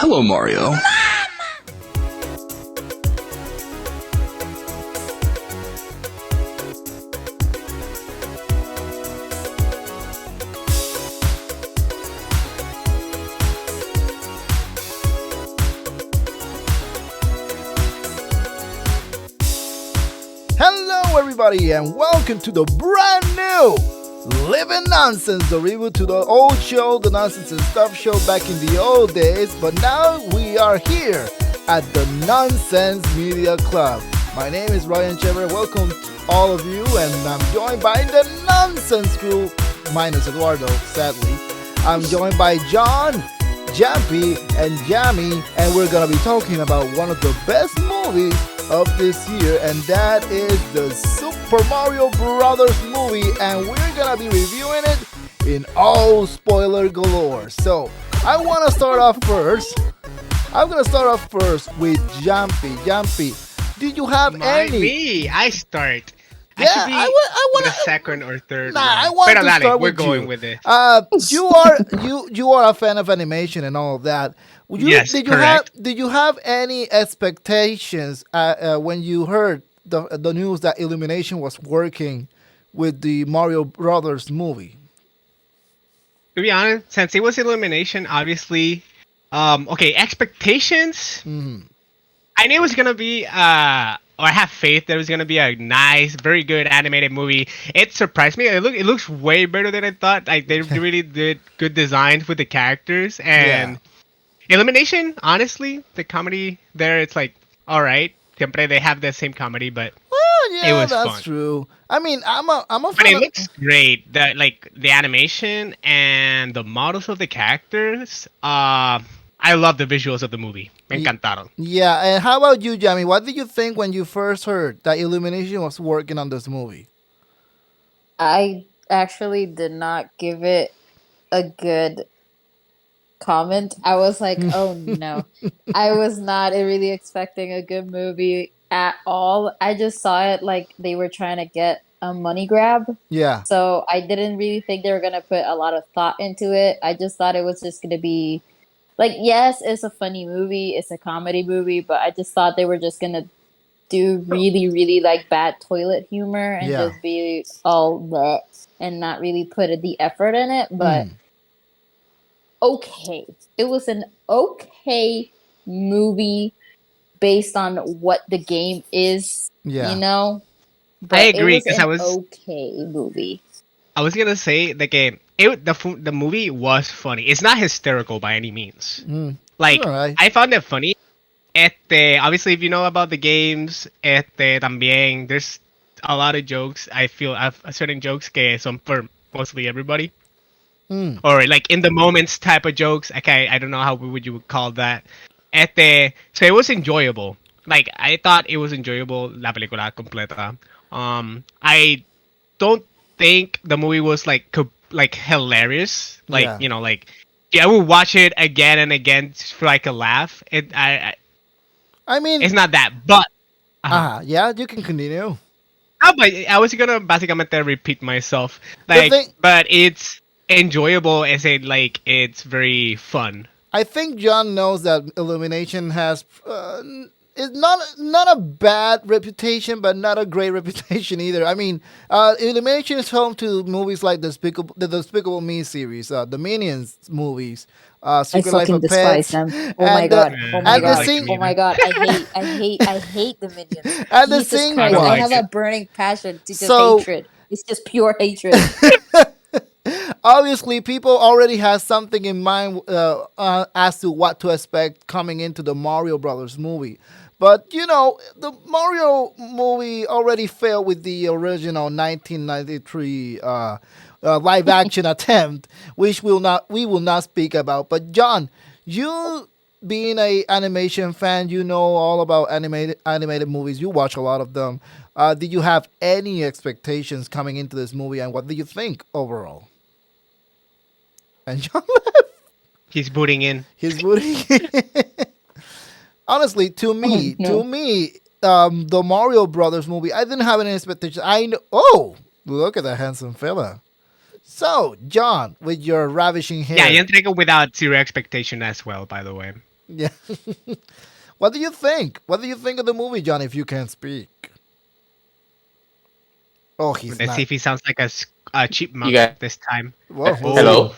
Hello, Mario. Hello, everybody, and welcome to the brand new Livin Nonsense, the reboot to the old show, the Nonsense and Stuff show back in the old days. But now we are here at the Nonsense Media Club. My name is Bryan. Welcome to all of you, and I'm joined by the Nonsense crew, minus Eduardo, sadly. I'm joined by John, Janpi, and Yami, and we're gonna be talking about one of the best movies of this year, and that is the Super Mario Brothers movie, and we're gonna be reviewing it in all spoiler galore. So I want to start off first. I'm gonna start off first with Janpi. Janpi, did you have any? Me, I start. Yeah, I should be I want the second or third. Nah, one. I want Pero to dale, start we're with going you. with it. You are a fan of animation and all of that. Yes, correct. Did you have any expectations when you heard the news that Illumination was working with the Mario Brothers movie? To be honest, since it was Illumination, obviously, okay, expectations. I knew it was gonna be, or I have faith that it was gonna be a nice, very good animated movie. It surprised me. It looks way better than I thought. Like they really did good designs with the characters and Illumination. Honestly, the comedy there, it's like all right. Siempre they have the same comedy, but Well, it yeah, was that's fun. true. I mean, I'm a But fan it of, looks great. The animation and the models of the characters. I love the visuals of the movie. Me encantaron. yeah. And how about you, Jamie? What did you think when you first heard that Illumination was working on this movie? I actually did not give it a good comment. I was like, oh no. I was not really expecting a good movie at all. I just saw it like they were trying to get a money grab. Yeah. So I didn't really think they were going to put a lot of thought into it. I just thought it was just going to be like, yes, it's a funny movie, it's a comedy movie, but I just thought they were just going to do really, really like bad toilet humor and Yeah. just be all that and not really put the effort in it. But okay, it was an okay movie based on what the game is, Yeah. you know. But I agree it because was an okay movie. I was gonna say the game. The movie was funny. It's not hysterical by any means. Like Alright. I found it funny. Obviously, if you know about the games, también there's a lot of jokes. I feel certain jokes que son for mostly everybody, or like in the moments type of jokes. Okay, I don't know how would you call that. So it was enjoyable. Like I thought it was enjoyable. La película completa. I don't think the movie was like hilarious. Like Yeah. you know, like I would watch it again and again just for like a laugh. I mean, It's not that, but yeah, you can continue. but I was gonna básicamente repeat myself. The Like, thing- but it's enjoyable as it's very fun. I think John knows that Illumination has it's not a bad reputation, but not a great reputation either. I mean, Illumination is home to movies like the Despicable Me series, the Minions movies, I Secret Life fucking of despise Pets, them. Oh my and, god. Oh my and the god. sing- Oh my god. I hate the minions. And the Jesus sing Christ. one. I have a burning passion to just So- hatred. It's just pure hatred. Obviously, people already have something in mind as to what to expect coming into the Mario Brothers movie. But you know, the Mario movie already failed with the original 1993 live action attempt, which we will not speak about. But John, you being a animation fan, you know all about animated movies. You watch a lot of them. Did you have any expectations coming into this movie, and what do you think overall? And John left. He's booting in. He's booting. Honestly, to me, Oh, no. the Mario Brothers movie, I didn't have any expectations. I know. Oh, look at that handsome fella. So, John, with your ravishing hair. Yeah, you entré without zero expectation as well, by the way. Yeah. What do you think? What do you think of the movie, John? If you can speak. Oh, he's Let's see not. if he sounds like a You chipmunk guys, this time. Well, we'll see. Oh, hello?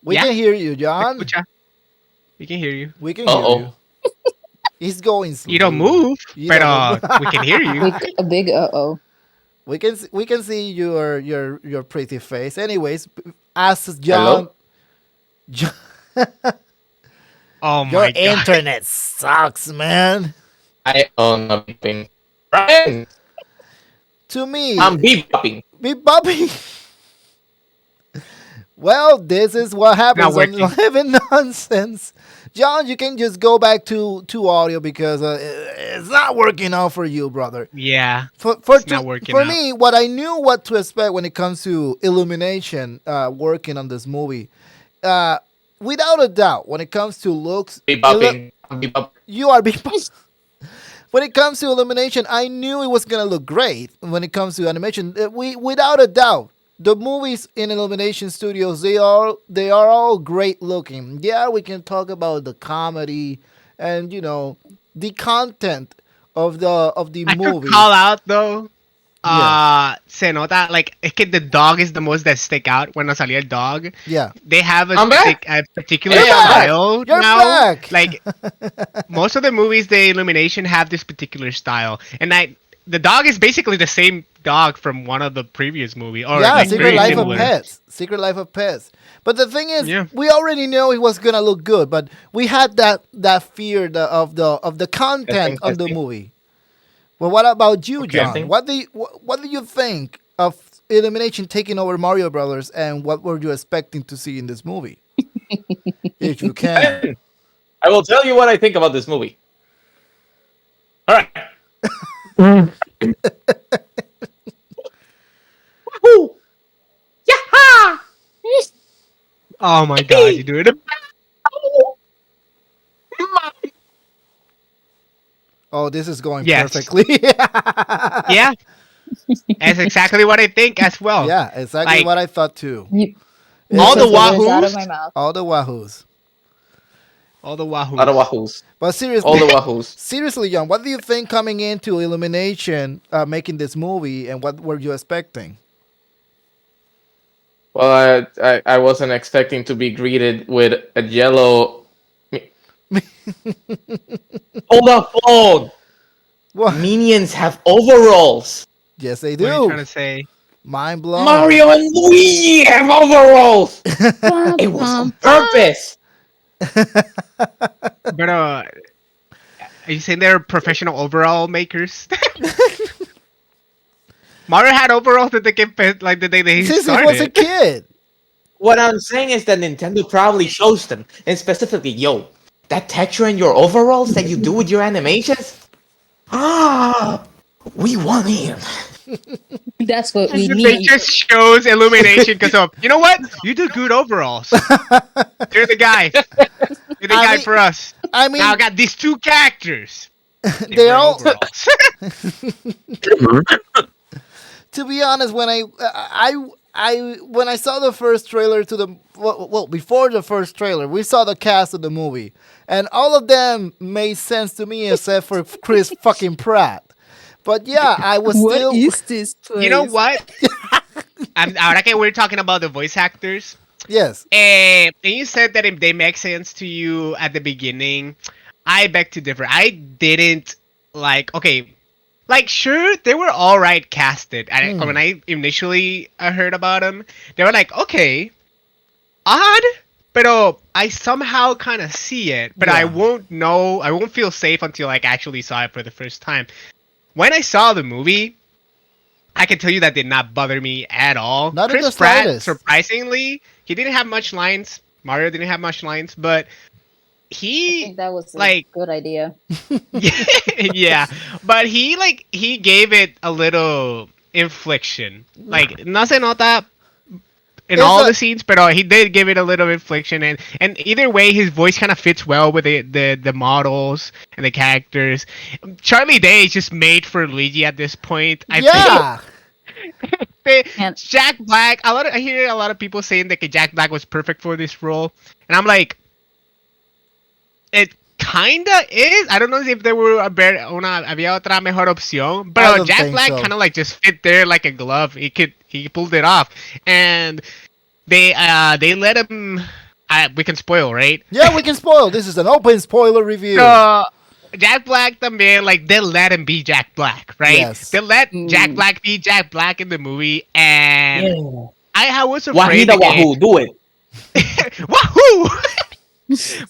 We yeah. can hear you, Me John. escucha. We can hear you. We can hear you. Uh-oh. He's going You don't slow. move, You but don't move. we can hear you. A big uh-oh. We can see your pretty face. Anyways, ask John. Hello? John Oh your my god. internet sucks, man. I own a beeping. Brian, To me, I'm bebopping. be Bobby. Well, this is what happens Not on working. Living Nonsense. John, you can just go back to audio because it's not working out for you, brother. Yeah, For it's not working out. me, what I knew what to expect when it comes to illumination working on this movie, uh, without a doubt, when it comes to looks, Bebopping. I'm bebopping. you are being. When it comes to illumination, I knew it was gonna look great. When it comes to animation, we without a doubt, the movies in Illumination Studios they are all great looking. Yeah, we can talk about the comedy and the content of the I could movie. call out though. Yeah. Se nota like es que the dog is the most that stick out. Cuando salía el dog, Yeah, they have I'm back. a particular Hey, I'm back. style You're now. back. Like most of the movies, the Illumination have this particular style, and the dog is basically the same dog from one of the previous movie, or yeah, like Secret very Life similar. of Pets. Secret Life of Pets. But the thing is, Yeah. we already know it was gonna look good, but we had that fear of the content of the Testing. movie. Well, what about you, Okay. John? Testing. What do you think of Illumination taking over Mario Brothers, and what were you expecting to see in this movie? If you can. I will tell you what I think about this movie. All right. Woohoo! Yaha! Oh my god, you do it. Oh, this is going Yes. perfectly. Yeah, that's exactly what I think as well. Yeah, exactly Like- what I thought too. You, All you the took words out of wahoos? my mouth. All the wahoos. All the wahoo. Lot of wahoos. But seriously, All the wahoos. seriously, John, what do you think coming into Illumination, making this movie, and what were you expecting? Well, I wasn't expecting to be greeted with a yellow. Hold the phone! What? Minions have overalls. Yes, they What are you trying do. to say? Mind blown. Mario and Luigi have overalls. It was on purpose. But are you saying they're professional overall makers? Mario had overalls that they can like the day they Since he started. was a kid. What I'm saying is that Nintendo probably shows them, and specifically, yo, that texture in your overalls that you do with your animations. Ah, we want him. That's what we They need. just shows Illumination because of you know what? You do good overalls. You're the guy. You're the I guy mean- for us. I mean, Now I got these two characters. they're wear all. overalls. To be honest, when when I saw the first trailer to the well before the first trailer, we saw the cast of the movie, and all of them made sense to me except for Chris fucking Pratt. But yeah, I was still. this place? You know what? Ahora que we're talking about the voice actors, Yes. and you said that if they make sense to you at the beginning, I beg to differ. I didn't like. Okay, like sure they were all right casted. And when I initially heard about them, they were like okay, odd, but I somehow kind of see it. But I Yeah. won't know. I won't feel safe until I actually saw it for the first time. When I saw the movie, I can tell you that did not bother me at all. Not in the Chris Pratt, slightest. surprisingly, he didn't have much lines. Mario didn't have much lines, but I he think that was a like- good idea. yeah, but he gave it a little infliction. Like no se nota in It's all a- the scenes, but he did give it a little infliction, and either way, his voice kind of fits well with the models and the characters. Charlie Day is just made for Luigi at this point. I Yeah. think And- Jack Black. I hear a lot of people saying that Jack Black was perfect for this role, and I'm like, It kinda is. I don't know if there were había otra mejor opción, I but don't Jack think Black so. kind of like just fit there like a glove. He pulled it off, and they let him. We can spoil, right? Yeah, we can spoil. This is an open spoiler review. So Jack Black también, like they let him be Jack Black, right? Yes. They let Jack Mm. Black be Jack Black in the movie, and Yeah. I was afraid Wahida that Wahoo, do it. Wahoo!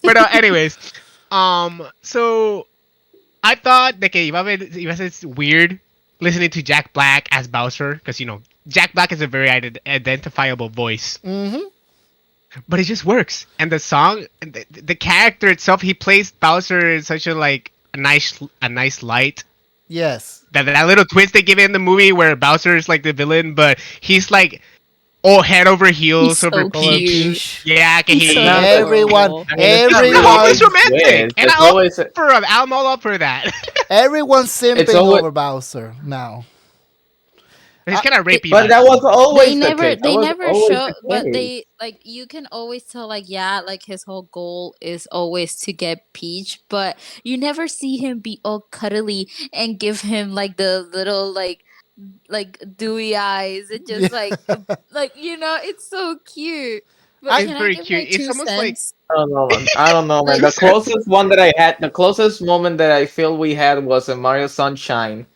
But anyways, so I thought that iba a ser weird listening to Jack Black as Bowser because Jack Black is a very identifiable voice, Mm-hmm. but it just works. And the song, the character itself, he plays Bowser in such a nice light. Yes. That little twist they give in the movie where Bowser is like the villain, but he's like all head over heels He's over so Peach. Peach. Yeah, que He's he. so Everyone, adorable. I mean, it's not The really hope everyone, is romantic, twist. and It's always I'm all up for that. everyone's simping It's always- over Bowser now. He's kind of rapey. but that was They always the never case. That they was never always show, the but case. they like you can always tell like yeah, like his whole goal is always to get Peach, but you never see him be all cuddly and give him like the little like dewy eyes and just like it's so cute. But It's can I very give my cute. It's two almost like cents? I don't know, man. I don't know, man. Like The closest one that I had, the closest moment that I feel we had was in Mario Sunshine,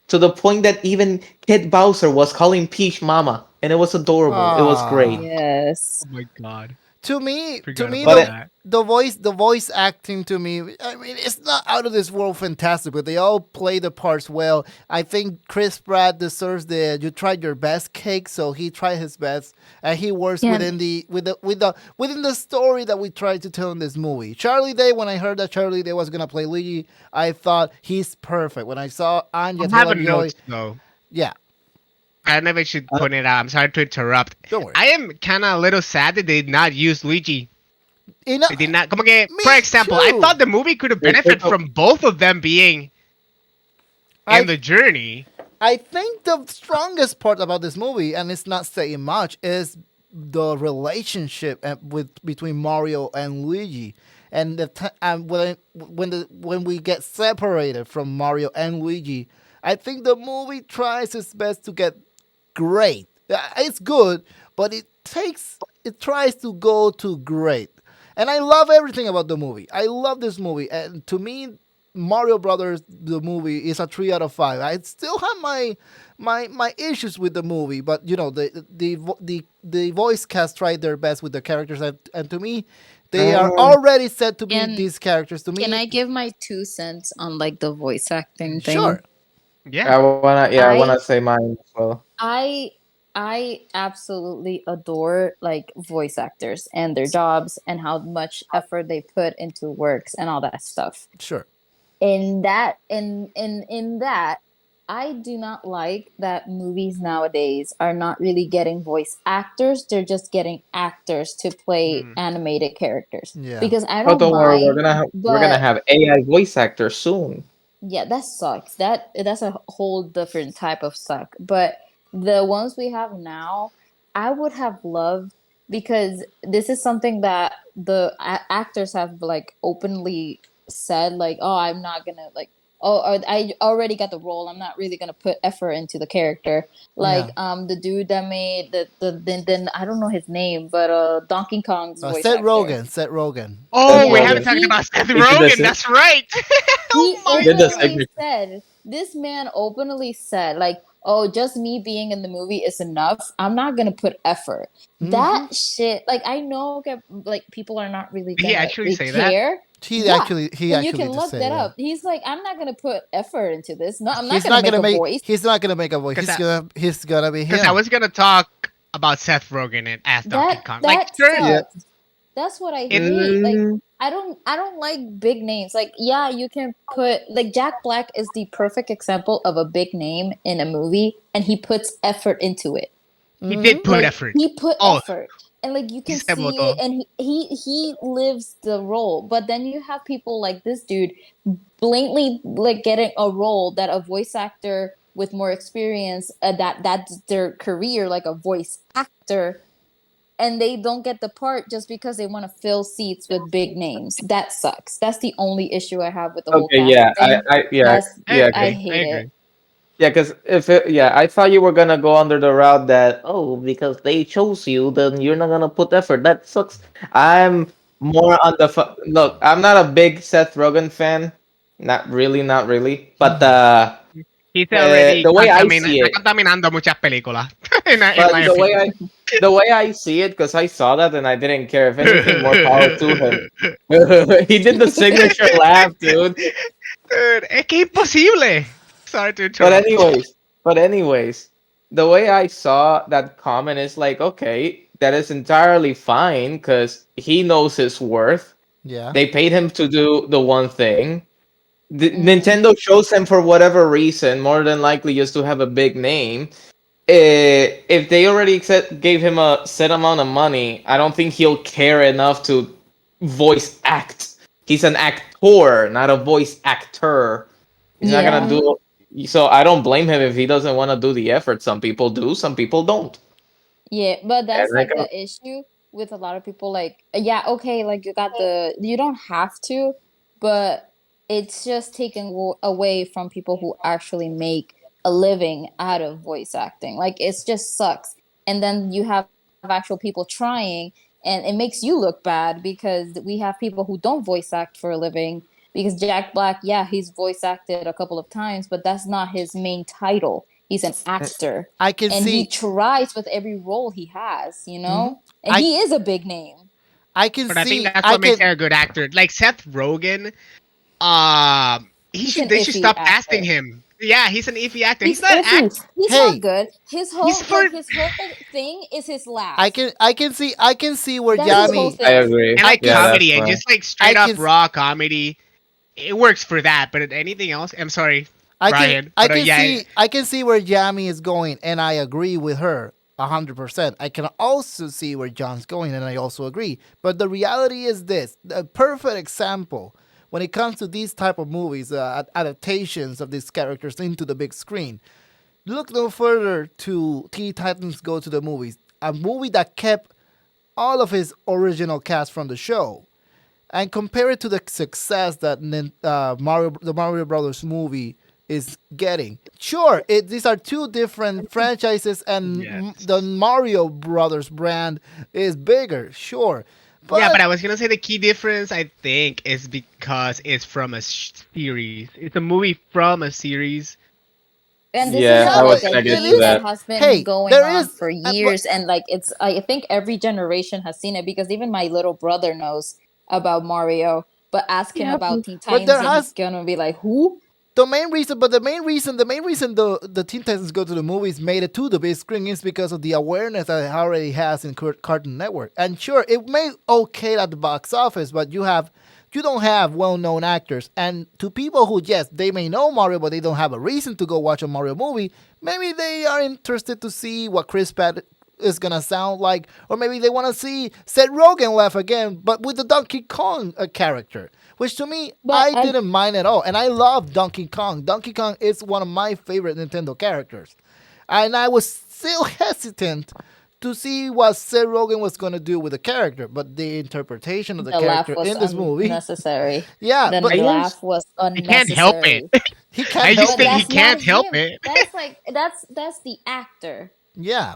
to the point that even Kid Bowser was calling Peach Mama, and it was adorable. It was great. yes. oh my god, to me, forgot But about it- that. the voice acting to me, I mean, it's not out of this world fantastic, but they all play the parts well. I think Chris Pratt deserves the "you tried your best" cake, so he tried his best, and he works Yeah. within the story that we tried to tell in this movie. Charlie Day, when I heard that Charlie Day was gonna play Luigi, I thought he's perfect. When I saw Anya I'm having Taylor-Joy, notes though. yeah, I never should point it out. I'm sorry to interrupt. don't worry. I am kind of a little sad that they did not use Luigi. Enough- They did not. Como que, Me for example, I too. thought the movie could have They benefited took a- from both of them being I- in the journey. I think the strongest part about this movie, and it's not saying much, is the relationship between Mario and Luigi, and when we get separated from Mario and Luigi. I think the movie tries its best to get great. It's good, but it tries to go to great, and I love everything about the movie. I love this movie, and to me, Mario Brothers the movie is a 3 out of 5. I still have my issues with the movie, but the voice cast tried their best with the characters, and to me, they are already set to be Can- these characters. To me, Can I give my 2 cents on like the voice acting thing? sure. Yeah. I I- wanna say mine as well. I absolutely adore like voice actors and their jobs and how much effort they put into works and all that stuff. Sure. In that I do not like that movies nowadays are not really getting voice actors. They're just getting actors to play animated characters. Yeah. Because I But don't don't worry, mind, we're gonna but- have AI voice actors soon. yeah, that sucks. That's a whole different type of suck. But the ones we have now, I would have loved, because this is something that the actors have like openly said, like, oh, I'm not gonna like, or I already got the role. I'm not really gonna put effort into the character. Like the dude that made then I don't know his name, but Donkey Kong's voice Seth actor. Rogen. Seth Rogen. Oh, Seth we Rogen. haven't talked about Seth He did Rogen. this- That's right. He my Did the openly signature. said, this man openly said, like, oh, just me being in the movie is enough. I'm not gonna put effort. That shit, like, I know, okay, like, people are not really Did gonna he actually say that? care. He Yeah. actually And you did can look say that up. He's like, I'm not gonna put effort into this. No, I'm not He's gonna not make gonna a make. voice. He's not gonna make a voice. 'Cause He's gonna be him. Because I was gonna talk about Seth Rogen as Donkey Kong. Like, That sure, sucks. That's what I hate. Like, Mm, I don't like big names. Like, yeah, you can put like Jack Black is the perfect example of a big name in a movie, and he puts effort into it. he did put Like, effort. He put Oh. effort, and like you can Se see botó. it, and he lives the role. But then you have people like this dude blatantly like getting a role that a voice actor with more experience that's their career, like a voice actor. and they don't get the part just because they want to fill seats with big names. That sucks. That's the only issue I have with the whole Okay, yeah, casting. yeah, That's yeah, I okay. I hate it. agree. Yeah, because yeah, I thought you were gonna go under the route that, oh, because they chose you, then you're not gonna put effort. That sucks. I'm more on the look. I'm not a big Seth Rogen fan. Not really, not really. But He's already the way I see está it, contaminando muchas películas, in but my opinion. the way I see it, because I saw that and I didn't care. If anything, more power to him. He did the signature laugh, dude. Dude, es que imposible. Sorry to But interrupt. anyways, but anyways, the way I saw that comment is like, okay, that is entirely fine because he knows his worth. Yeah. They paid him to do the one thing. Mm, Nintendo chose him for whatever reason, more than likely just to have a big name. If they already gave him a set amount of money, I don't think he'll care enough to voice act. He's an actor, not a voice actor. He's not gonna yeah. do. So I don't blame him if he doesn't want to do the effort. Some people do, some people don't. Yeah, but And that's like, like the issue with a lot of people. Like, yeah, okay, like you don't have to, but it's just taken away from people who actually make a living out of voice acting. Like, it's just sucks. And then you have actual people trying, and it makes you look bad because we have people who don't voice act for a living. Because Jack Black, yeah, he's voice acted a couple of times, but that's not his main title. He's an actor I can and he see. tries with every role he has, Mhm. and I he is a big name. I can But I think see. that's I what makes can. her a good actor. Like Seth Rogen, He's an they should iffy stop casting actor. him. Yeah, he's an iffy actor. He's He's not iffy. He's not Hey, good. he's for His whole thing is his I laugh. can. I can see. I can see where That's his whole Yami. I thing. agree. I I like can. Yeah, that's comedy and fine. just like I straight up can. raw comedy. It works for that, but anything else, I'm sorry, I can. Brian, I but can yeah, see. I can see where Yami is going, and I agree with her 100%. I can also see where John's going, and I also agree. But the reality is this: a perfect example when it comes to these type of movies, adaptations of these characters into the big screen. Look no further to Teen Titans Go to the Movies, a movie that kept all of his original cast from the show, and compare it to the success that the Mario Brothers movie is getting. Sure, these are two different franchises, and yes. the Mario Brothers brand is bigger. Sure, Yeah, but but I was gonna say the key difference I think is because it's from a series. It's a movie from a series. And this Yeah, is yeah, I but was like a gonna get it to heat is. that that. has been Hey, going there on is. for But years, and like it's I think every generation has seen it because even my little brother knows about Mario. But ask him Yeah, about Teen but Titans, there and he's has gonna be like, "Who?" the main reason the Teen Titans Go to the Movies made it to the big screen is because of the awareness that it already has in Cartoon Network. And sure, it made okay at the box office, but you don't have well-known actors. And to people who, yes, they may know Mario, but they don't have a reason to go watch a Mario movie, maybe they are interested to see what Chris Pratt is gonna sound like, or maybe they want to see Seth Rogen laugh again, but with the Donkey Kong character. Which to me, But I didn't mind at all, and I love Donkey Kong. Donkey Kong is one of my favorite Nintendo characters, and I was still hesitant to see what Seth Rogen was gonna do with the character, but the interpretation of the the laugh character was in this movie, unnecessary. yeah, The but I just laugh was He can't help it. unnecessary. he can't I just help But think it. he that's not can't help him. it. That's like that's the actor, Yeah,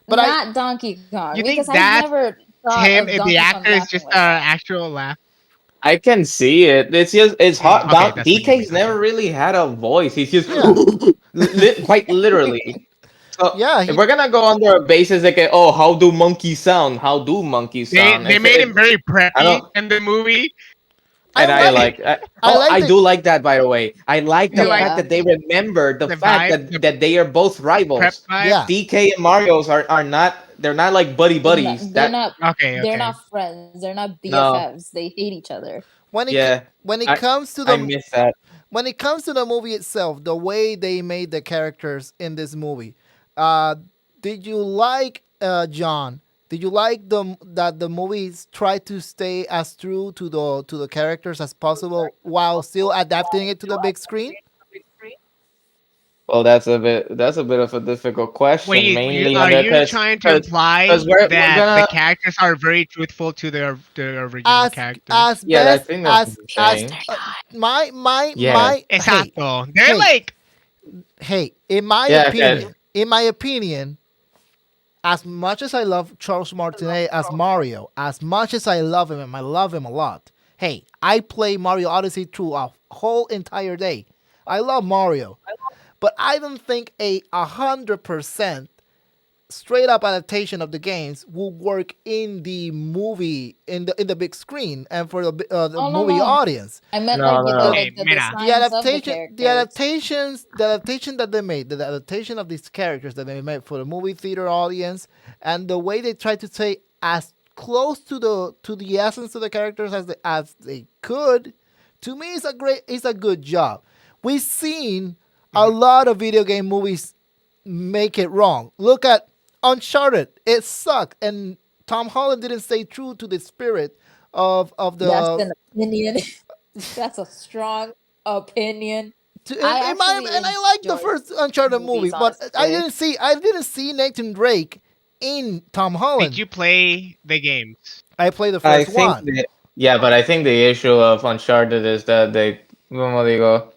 but I not Donkey Kong. You Because think I've that's never thought him? of The Donkey Kong actor is laughing just like that. actual laugh. I can see it. It's just it's hot. Okay, that's what you DK's think. Okay. never really had a voice. He's just yeah, quite literally. So yeah, if we're gonna go under a basis like, oh, how do monkeys sound? How do monkeys sound? They made him very I preppy don't, in the movie. I and like I oh, like I the do like that, by the way. I like the You like fact Yeah. that they remembered the the fact vibe, that the they are both prep rivals. vibe. yeah. DK and Mario's are not, they're not like buddy buddies. They're That not Okay, they're okay. not friends. They're not no, BFFs. They hate each other. yeah, When it I comes to I the miss that. when it comes to the movie itself, the way they made the characters in this movie, uh, did you like John? Did you like that the movies try to stay as true to the characters as possible while still adapting it to the big screen? Well, that's a bit of a difficult question, Wait, mainly are on you because trying to because imply because we're that the gonna. characters are very truthful to their original As characters? Yeah, I best think that's what you're as saying. Yeah, my hey, Exacto. They're hey, like, hey, yeah, okay. in my opinion, as much as I love Charles Martinet as Mario, as much as I love him and I love him a lot, hey, I play Mario Odyssey through a whole entire day. I love Mario, but I don't think a 100% straight up adaptation of the games will work in the movie in the big screen and for the Oh no movie no. audience. I meant No, like no. okay, the mira. designs of the The characters. adaptations, the adaptation that they made, the adaptation of these characters that they made for the movie theater audience, and the way they tried to say as close to the essence of the characters as they could, to me, it's a good job. We've seen a Mhm. lot of video game movies make it wrong. Look at Uncharted. It sucked, and Tom Holland didn't stay true to the spirit of That's the an opinion. That's a strong opinion. I in my actually and I like the enjoyed first Uncharted movie, movies, but honestly. I didn't see Nathan Drake in Tom Did Holland. you play the games? I played the I first think one, that, yeah, but I think the issue of Uncharted is that they, como digo,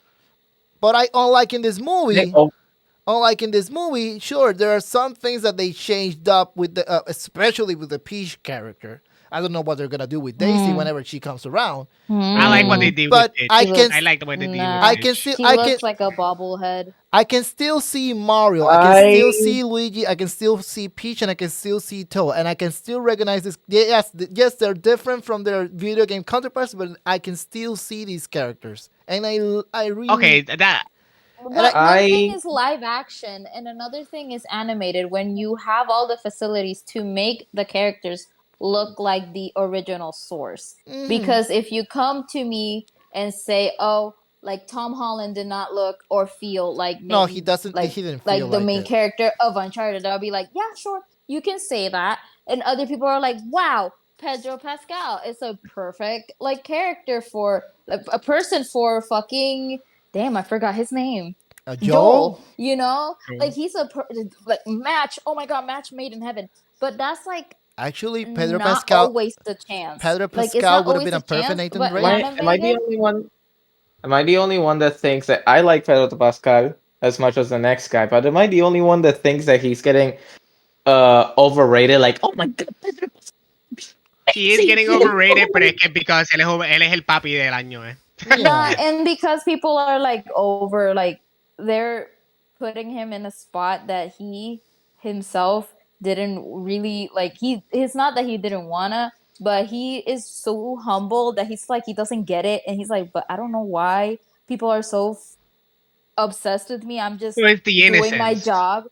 but I they oh, unlike in this movie, sure there are some things that they changed up with the especially with the Peach character. I don't know what they're gonna do with Daisy Hmm. whenever she comes around, I like what mm, they Hmm. did with but Pitch. I She can I looks like the way they did with nah. I can Pitch. still She looks like a bobblehead. I can still see Mario. I can still I see Luigi. I can still see Peach, and I can still see Toad, and I can still recognize this. Yes, yes, they're different from their video game counterparts, but I can still see these characters, and I Okay, really, that and But one thing I is live action, and another thing is animated. When you have all the facilities to make the characters look like the original source. mm-hmm. Because if you come to me and say, "Oh, like Tom Holland did not look or feel like No, he Nathan, doesn't. He didn't feel like the like main it. character of Uncharted," I'll be like, "Yeah, sure, you can say that." And other people are like, "Wow, Pedro Pascal is a perfect like character for a person for fucking." Damn, I forgot his name. Joel, Joel, like he's like match. Oh my god, match made in heaven. But that's like actually, not always the chance. Pedro Like it's Pascal not would have always been a the perfect chance, Nathan but Drake. am I the animated. only one? Am I the only one that thinks that I like Pedro Pascal as much as the next guy? But am I the only one that thinks that he's getting overrated? Like, oh my god, Pedro Pascal, he is amazing. getting overrated, pero es que because él es el papi del año, eh. Nah, Yeah, and because people are like over, like they're putting him in a spot that he himself didn't really like. It's not that he didn't wanna, but he is so humble that he's like he doesn't get it, and he's like, but I don't know why people are so obsessed with me. I'm So just it's the doing my innocence. job.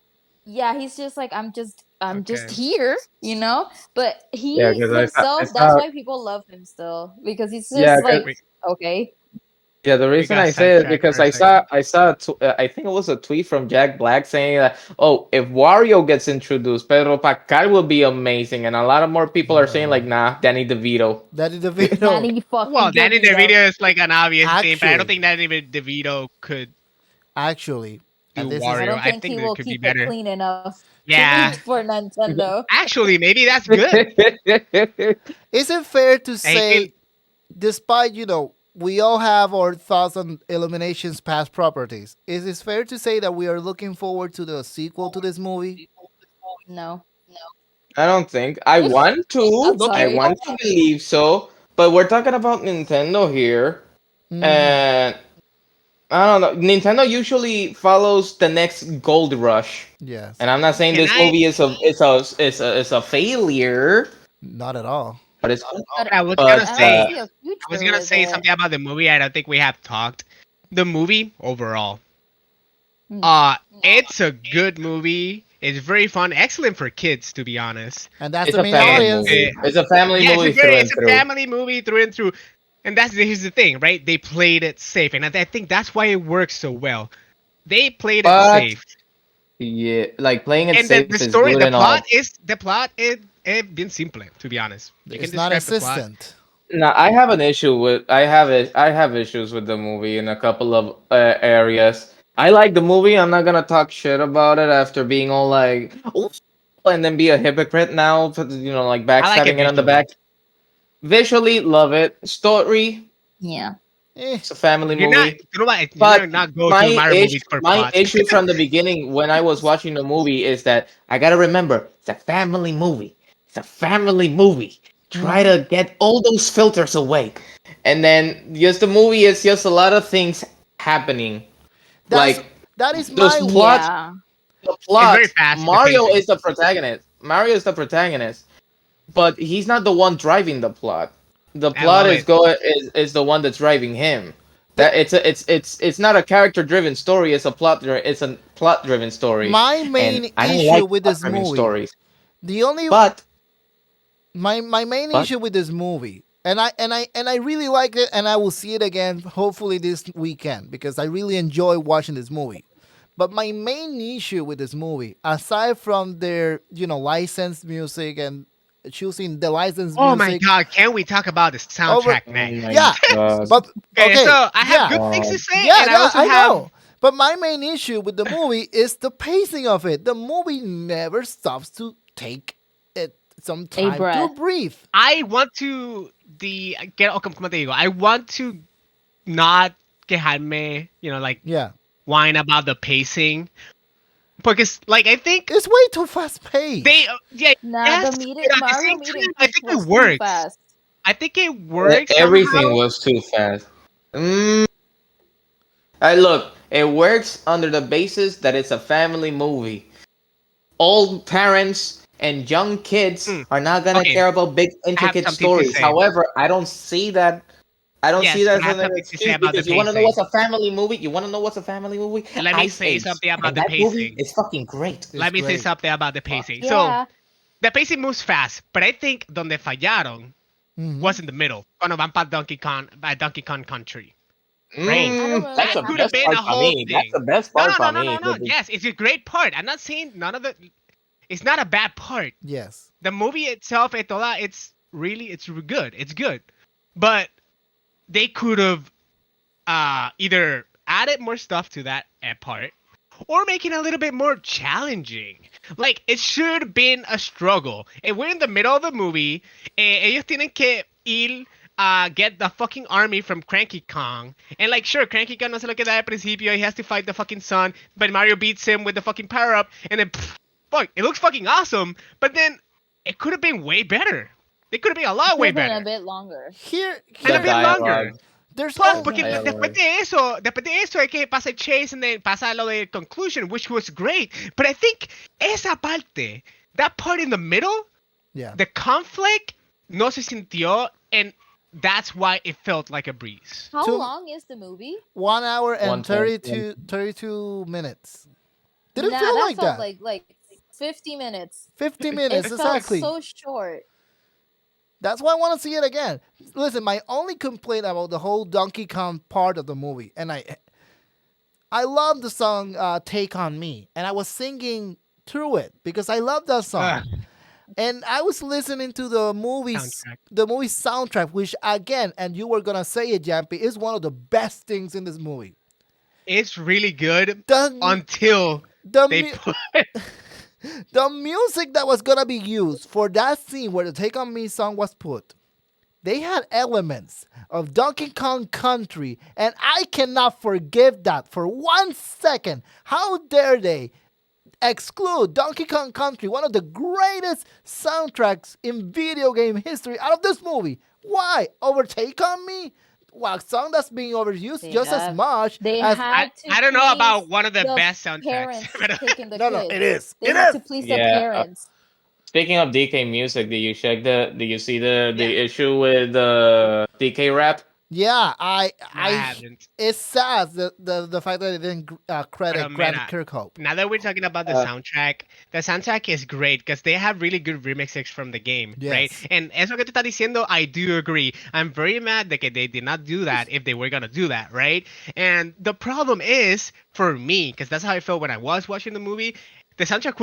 Yeah, he's just like I'm just Okay. here. But Yeah, he because I himself, that's saw, why people love him still because he's yeah, just like We, okay. yeah, the we reason got I say it is sidetracked because for a second. I saw I think it was a tweet from Jack Black saying that, oh, if Wario gets introduced, Pedro Pascal will be amazing, and a lot of more people are saying like, no, nah, Danny DeVito. Danny DeVito. Danny Well, fucking Danny DeVito. DeVito is like an obvious thing, but I don't Actually, think Danny DeVito could actually, do and this is I Wario. don't I think think he that it will could be keep it better. clean enough Yeah. for Nintendo. Actually, maybe that's good. is it fair to He say, can. despite we all have our thoughts on eliminations past properties, is it fair to say that we are looking forward to the sequel to this movie? No. I don't think I want to. I'm Look, I sorry. want to believe so, but we're talking about Nintendo here, Mm-hmm. and I don't know. Nintendo usually follows the next gold rush, Yes, and I'm not saying can this I? movie is a failure, not at all. but it's But I was but gonna I don't say. see a I was future gonna with say it. something about the movie. I don't think we have talked. The movie overall. Hmm. It's a good movie. It's very fun, excellent for kids, to be honest. And that's it's the a main family It, audience. movie. it It's a family yeah, movie through and it's a through. family movie through and through, and here's the thing, right? They played it safe, and I think that's why it works so well. They played it But safe, yeah, like playing it and safe the is story, good and all. the plot it been simple, to be honest. You can It's not describe the plot. assistant. No, I have an issue with I have issues with the movie in a couple of areas. I like the movie. I'm not gonna talk shit about it after being all like, "Ooh," and then be a hypocrite now, like I like it backstabbing it on the back. visually. Visually, love it. Story, Yeah. Eh, it's a family You're not, movie. you know what? You're But gonna not go to Mario movies for my plot. issue from the beginning when I was watching the movie is that I gotta remember it's a family movie. It's a family movie. Try mhm. to get all those filters away, and then just the movie is just a lot of things happening. That's Like that is those my plot, Yeah. the It's very plot. fast in the Mario pacing. is the protagonist. Mario is the protagonist, but he's not the one driving the plot. The I plot love is it. is the one that's driving him. the, That it's not a character driven story. It's a plot driven story, my and main I don't issue like with plot this driven movie. stories. The only But my main but issue with this movie, and I really like it, and I will see it again hopefully this weekend because I really enjoy watching this movie. But my main issue with this movie, aside from their licensed music and choosing the licensed Oh my music god, can we talk about the over, soundtrack oh next? my yeah, god, but Okay, okay, so I have yeah, good things to god, say, yeah, and I yeah, also I have. know. But my main issue with the movie is the pacing of it. The movie never stops to take it some A time to breath. breathe. I want to como te digo, I want to not quejarme, like Yeah, whine about the pacing, because like I think it's way too fast paced. yeah, Nah, yes, the but meeting at the Mario same meeting time, I place think it was too works. fast. I think it works everything somehow. was too fast. Mm, I look, it works under the basis that it's a family movie. Old parents and young kids Mm, are not gonna okay, care about big I have intricate something to stories. say. However, I don't see that. I don't see Yes, that but I as have an something to say excuse about the because you want to know what's pacing. a family movie. You want to know what's a family movie? Let me Ice say Age, something about and the that movie pacing. is fucking great. It's Let me say great. something about the pacing. So Yeah. the pacing moves fast, but I think donde fallaron Hmm. was in the middle. Cuando van para Donkey Kong Country, right? I don't remember That's That the half could of have best been part a it. for whole me. That's thing. the best No, part no, for no, no, no, me. no. Yes, it's a great part. I'm not saying none of the. It's not a bad part. Yes. The movie itself, it's good. It's good, but they could have either added more stuff to that part or make it a little bit more challenging. Like, it should have been a struggle. If we're in the middle of the movie, ellos tienen que ir get the fucking army from Cranky Kong. And, like, sure, Cranky Kong no se lo queda al principio. He has to fight the fucking sun. But Mario beats him with the fucking power up. And then, fuck, it looks fucking awesome. But then, it could have been way better. It could have been a It lot could way have been a better. bit longer. Here, And a The here, bit longer. dialogue, there's Plus, the all. porque dialogue. después de eso es que pasa el chase and then pasa lo de conclusion, which was great. But I think esa parte, that part in the middle, Yeah. the conflict no se sintió, and that's why it felt like a breeze. How To long is the movie? 1 hour and 1:10. 32 minutes. Did it Nah, feel that like felt that? like 50 minutes. 50 It minutes, felt exactly. so short. That's why I want to see it again. Listen, my only complaint about the whole Donkey Kong part of the movie, and I love the song "Take on Me," and I was singing through it because I love that song. Ugh, And I was listening to soundtrack. the movie soundtrack, which again, and you were gonna say it, Janpi, is one of the best things in this movie. It's really good The until the they mu- put. the music that was gonna be used for that scene where the "Take on Me" song was put, they had elements of Donkey Kong Country, and I cannot forgive that for 1 second. How dare they exclude Donkey Kong Country, one of the greatest soundtracks in video game history, out of this movie? Why? Overtake on Me? Well, a song that's being overused They just as have- much They as had to I don't know about please one of the best soundtracks. parents taking the no, no, kids. it is. They It had is. to please Yeah, the parents. Speaking of DK music, did you see the Yeah. issue with DK rap? Yeah, I haven't. it's sad the fact that they didn't credit Pero Grant mira, Kirkhope. now that we're talking about Uh, the soundtrack is great because they have really good remixes from the game, right? Yes. And eso que tú estás diciendo, I do agree. I'm very mad that they did not do that if they were gonna do that, right? And the problem is, for me, because that's how I felt when I was watching the movie, the soundtrack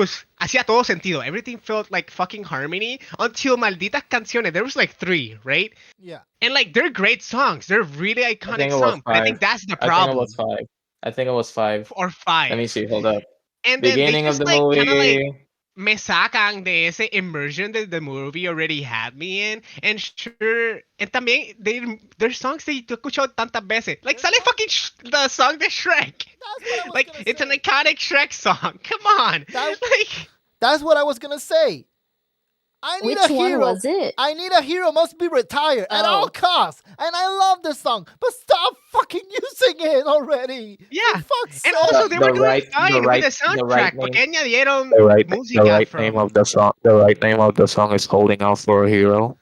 hacía todo sentido. Everything felt like fucking harmony until Malditas Canciones. There was like 3, right? Yeah. And like they're great songs. They're really I iconic think it was songs. But I think 5. that's the I think it problem. was 5. I think it was 5. or Let me 5. see. Hold up. And then they Beginning of just the like kind of like movie. me sacan de ese immersion that the movie already had me in. And sure, and también there's songs that you escuchado tantas veces. Like sale fucking the song de Shrek. That's what I was Like gonna it's an say. iconic Shrek song. Come on. That- Like That's what I was gonna say. I need Which a one hero. was it? I need a hero must be retired at all Oh. costs. And I love this song, but stop fucking using it already. yeah. For fuck's And sake. also they were doing The fine with the right soundtrack. Porque name. añadieron The música right name from. of the song. The right name of the song is "Holding Out for a Hero."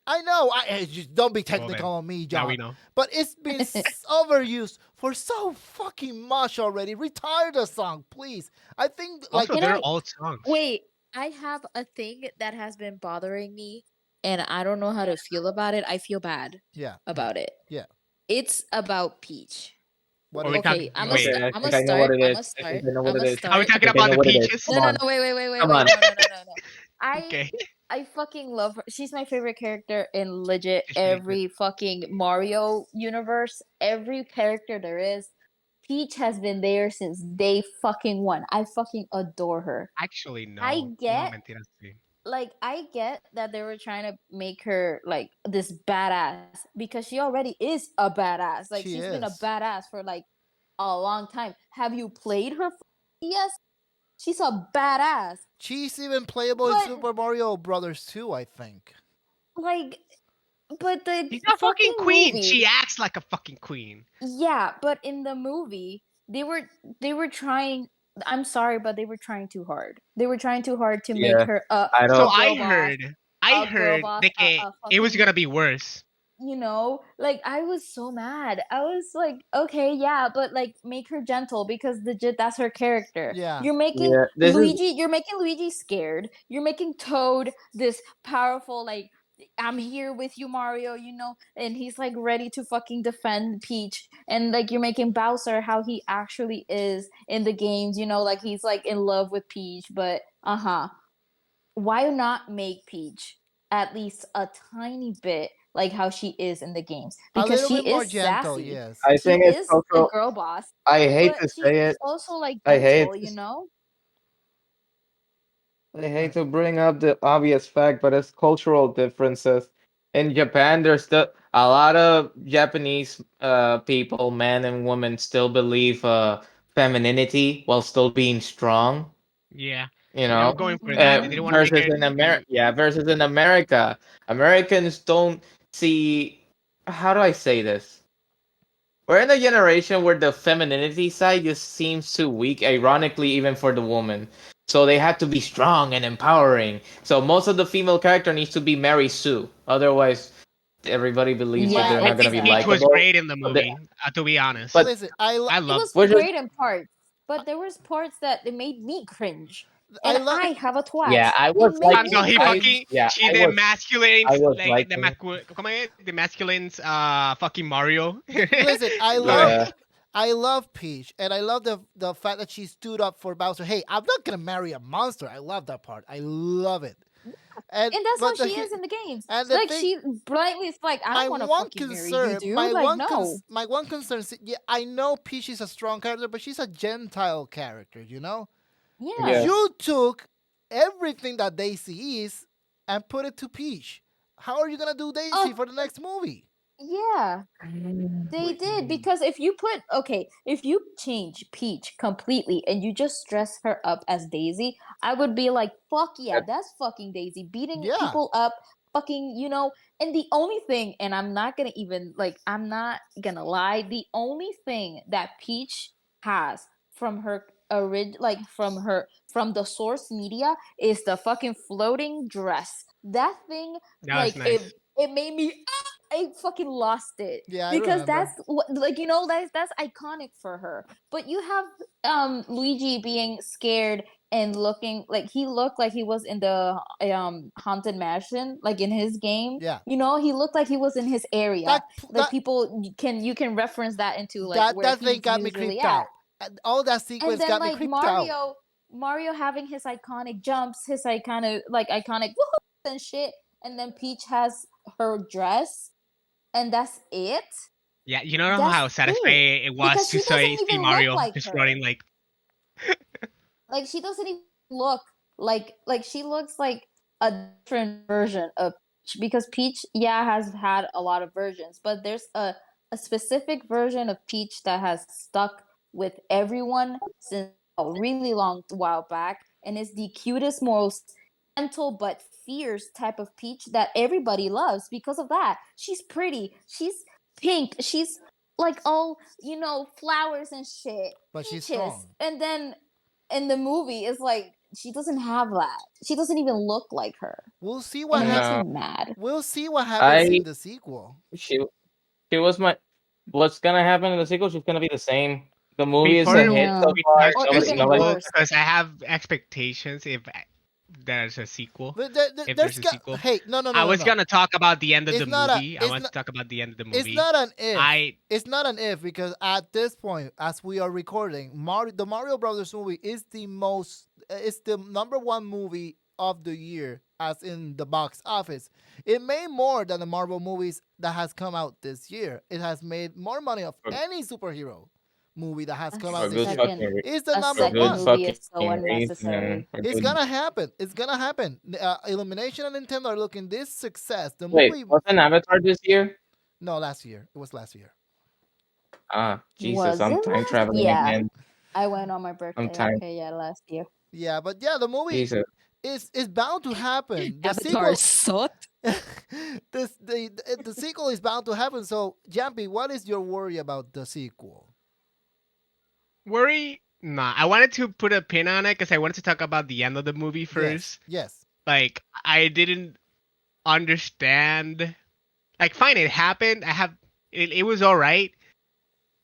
I know. Just don't be Well, technical on me, now we John. know. But it's been overused for so fucking much already. Retire the song, please. I think like Also, Can they're I- old songs. Wait, I have a thing that has been bothering me, and I don't know how to feel about it. I feel bad yeah. about it. Yeah. It's about Peach. What Are is we it? talking? Okay, I'm Wait, Okay, I gonna think I know what start. it I'm is. gonna I start. think I know I'm what it gonna is. are we start. talking I think I about know the what it is. peaches? Come No, no, on. no, wait. Come No, on. no. I Okay. I fucking love her. She's my favorite character in legit She's really good. every fucking Mario universe. Every character there is. Peach has been there since day fucking one. I fucking adore her. Actually, no. I No, get mentiras, sí. like I get that they were trying to make her like this badass because she already is a badass. Like She she's been a is. badass for like a long time. Have you played her? Yes, she's a badass. She's even playable in But Super Mario Brothers 2, I think. like, but the She's a fucking fucking queen. movie, She acts like a fucking queen. yeah. But in the movie, they were trying. I'm sorry, but they were trying too hard. They were trying too hard to make Yeah, her I So a don't. girl boss, I a girl heard boss, de que a it was fucking gonna be worse. like I was so mad. I was like, okay, yeah, but like make her gentle because legit that's her character. Yeah. Yeah, this is. You're making Luigi scared. You're making Toad this powerful, like, I'm here with you, Mario, and he's like ready to fucking defend Peach. And like you're making Bowser how he actually is in the games, like he's like in love with Peach, but why not make Peach at least a tiny bit like how she is in the games? A Because little she bit more is gentle, sassy. yes. I She think it's is the also. girl boss, I hate but to she say is it. also like I hate. gentle. I hate to bring up the obvious fact, but it's cultural differences. In Japan, there's still a lot of Japanese people, men and women, still believe femininity while still being strong. Yeah. You They were know, going for that. They didn't want to make versus it. in America. Yeah, versus in America, Americans don't see. How do I say this? We're in a generation where the femininity side just seems too weak, ironically, even for the woman. So they have to be strong and empowering. So most of the female character needs to be Mary Sue. Otherwise, everybody believes that Yeah, they're I not gonna think be Peach was likable. great in the But the- movie. To be honest, but Listen, I It loved. was which is great in parts, but there was parts that it made me cringe. I And love I have a yeah, twatch. I It was made Cuando me liking. he I fucking cringe. yeah, she I demasculates was like liking. ¿cómo es? Demasculates fucking Mario. listen, I love Yeah, I love Peach, and I love the fact that she stood up for Bowser. Hey, I'm not gonna marry a monster. I love that part. I love it. And that's how But she is in the games. and the Like thing, she blatantly is like, I my don't want to one fucking marry you, concern, dude. Like, no. my one concern is, yeah, I know Peach is a strong character, but she's a Gentile character. Yeah. yeah. You took everything that Daisy is and put it to Peach. How are you gonna do Daisy for the next movie? Yeah. They did because if you change Peach completely and you just dress her up as Daisy, I would be like, fuck yeah, that's fucking Daisy beating Yeah. people up, fucking, and the only thing, and I'm not gonna lie, the only thing that Peach has from her from the source media is the fucking floating dress. That thing, That was like nice. it made me I fucking lost it Yeah, I because remember. that's iconic for her. But you have Luigi being scared and looking like he looked like he was in the haunted mansion, like in his game. Yeah. He looked like he was in his area. That Like that people you can reference that into like that where that thing he's got me usually creeped at. out. All that And sequence then got me like creeped out. Mario having his iconic jumps, his iconic woohoo and shit, and then Peach has her dress, and that's it. Yeah, you don't know That's how satisfying it was because to she doesn't see even look Mario like just her. running like. Like she doesn't even look like she looks like a different version of Peach, because Peach, yeah, has had a lot of versions, but there's a specific version of Peach that has stuck with everyone since a really long while back, and is the cutest, most gentle but fierce type of Peach that everybody loves because of that. She's pretty, she's pink, she's like all, flowers and shit, But she's peaches. strong. And then in the movie, it's like she doesn't have that. She doesn't even look like her, We'll see and what it makes me No, mad. we'll see what happens I in the sequel. she she was my. What's gonna happen in the sequel? She's gonna be the same. The movie is Before a hit Yeah, so far. touch or the Nobody, even nobody. sequel, worse. because I have expectations if there's a sequel. But If there's there's a got sequel, hey, no, no, I no, no, was no. gonna talk about the end of the It's not a movie. I it's want to not talk about the end of the it's movie. not an if. I It's not an if, because at this point, as we are recording, the Mario Brothers movie is it's the number one movie of the year, as in the box office. It made more than the Marvel movies that has come out this year. It has made more money of For, any superhero movie that has A come for out this good year. second, fucking, It's the a number for second good one. movie fucking is so reason. unnecessary. For It's good. gonna happen. It's gonna happen. Illumination and Nintendo are looking this success. The Wait, movie, wasn't Avatar this year? no, last year. It was last year. Ah, Jesus, Was it I'm time last? traveling Yeah, again. I went on my I'm birthday. time. Okay, yeah, last year. Yeah, but yeah, the movie Jesus. is bound to happen. The Avatar sequel, sucked. the sequel is bound to happen. So, Jampi, what is your worry about the sequel? worry. Nah, I wanted to put a pin on it because I wanted to talk about the end of the movie Yes, first. yes. Like I didn't understand. Like, fine, it happened. It was all right.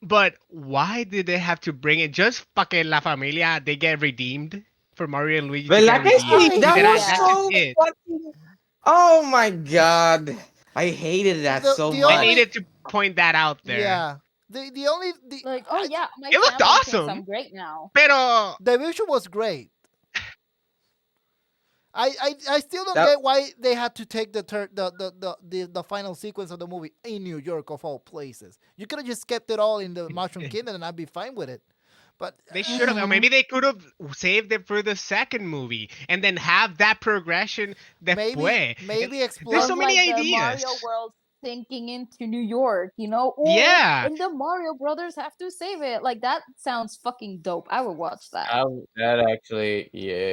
But why did they have to bring it just fucking La Familia? They get redeemed for Mario and Luigi to But get like I redeemed. see, Sorry, that was That's yeah. just so it. fucking. Oh my god, I hated that so The I much. only needed to point that out there. yeah the only the Like, oh yeah, my It looked family thinks awesome, I'm great now. pero the visual was great. I still don't That get why they had to take the final sequence of the movie in New York of all places. You could have just kept it all in the Mushroom Kingdom and I'd be fine with it. But they should have, or Hmm. maybe they could have saved it for the second movie and then have that progression después. maybe There's explore. so Of many like the Mario ideas. world sinking into New York, or Yeah, and the Mario brothers have to save it. Like that sounds fucking dope. I would watch that. that actually,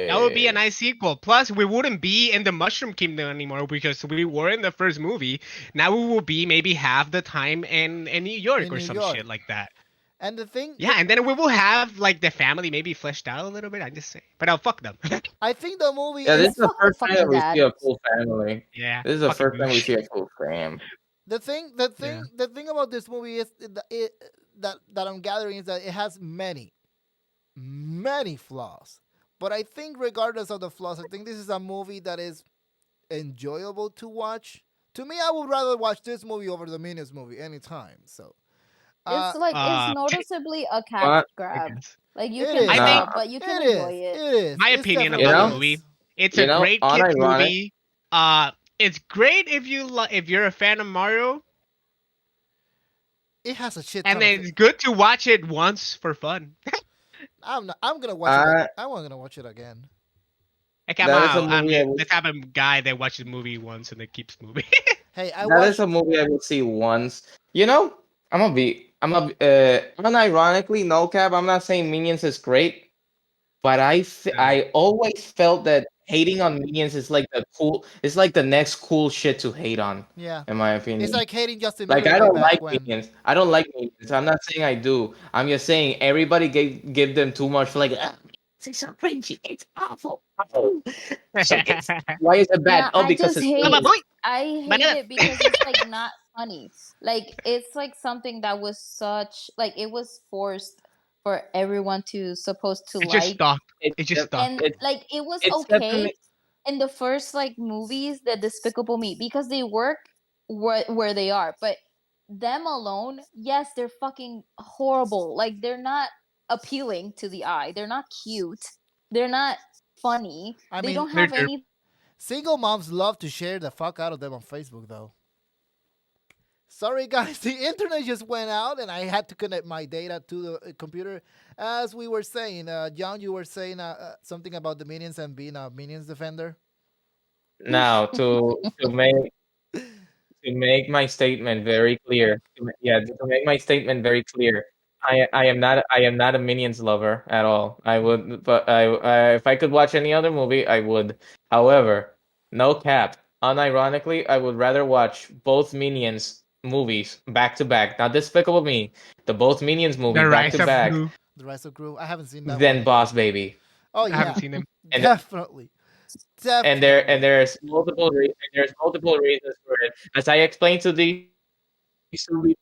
that would be a yeah. nice sequel. Plus, we wouldn't be in the Mushroom Kingdom anymore because we were in the first movie. Now we will be maybe half the time in New York In or New some York. shit like that. And the thing, Yeah, and then we will have like the family maybe fleshed out a little bit. I just say, but I'll fuck them. I think the movie Yeah, this is is the Fuck the first time that fucking we see dad. a full family. Yeah, This is the fucking first time we douche. see a full fam. Yeah. the thing about this movie is that I'm gathering is that it has many flaws. But I think regardless of the flaws, I think this is a movie that is enjoyable to watch. To me, I would rather watch this movie over the Minions movie anytime. So, It's uh, like it's Uh, noticeably a cash What? I grab. guess. Like you it can is. I Nah, think tell, but you can It enjoy is. it. It is. my It's opinion you definitely about the know, is. movie. It's a you know, great kids unironic. movie. It's great if if you're a fan of Mario, It has a shit and ton of. then it's good to watch it once for fun. I'm gonna watch it. Uh, I'm gonna watch it again. Like that is a I'm movie I the would. type of guy that watches a movie once and then keeps moving. Hey, I That is watched. a movie I would see once. You know, unironically, no cap. I'm not saying Minions is great, but Yeah. I always felt that hating on Minions is like the cool. It's like the next cool shit to hate on, Yeah, in my it's opinion. like hating Justin Like Bieber I way don't back like when. Minions. I don't like Minions. I'm not saying I do. I'm just saying everybody give them too much for like. It's so cringy. It's awful. Oh. So it's why is it bad? Yeah, Oh, I because just it's hate Baba Minions. boy, I hate banana. it because it's like not funny. Like it's like something that was such like it was forced for everyone to supposed to It just like, stuck. It's It just def- stuck. and it's like it was it's okay definitely in the first like movies, the Despicable Me, because they work where they are, but them alone, yes, they're fucking horrible. Like they're not appealing to the eye. They're not cute. They're not funny. I They mean, don't They're have derp. any. single moms love to share the fuck out of them on Facebook, though. Sorry, guys, the internet just went out, and I had to connect my data to the computer. As we were saying, John, you were saying something about the minions and being a minions defender. Now, to make my statement very clear, to make my statement very clear, I am not a Minions lover at all. I would, but if I could watch any other movie, I would. However, no cap. Unironically, I would rather watch both Minions movies back to back. Not Despicable Me, the both Minions movie The back to Rise of back Gru. The Rise of Gru. I haven't seen that one than either. Boss Baby. Oh I haven't yeah, seen them. And definitely, and there definitely. and there's multiple reasons for it. As I explained to these two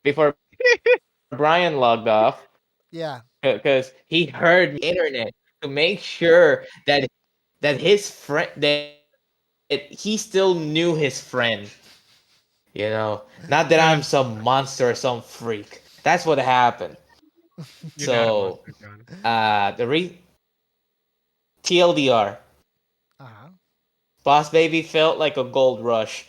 before Brian logged off, Yeah, because he heard me internet to make sure that his friend that he still knew his friend. Not that I'm Yeah, some monster or some freak. That's what happened. you're not a So monster, John. the TLDR, uh huh. Boss Baby felt like a gold rush.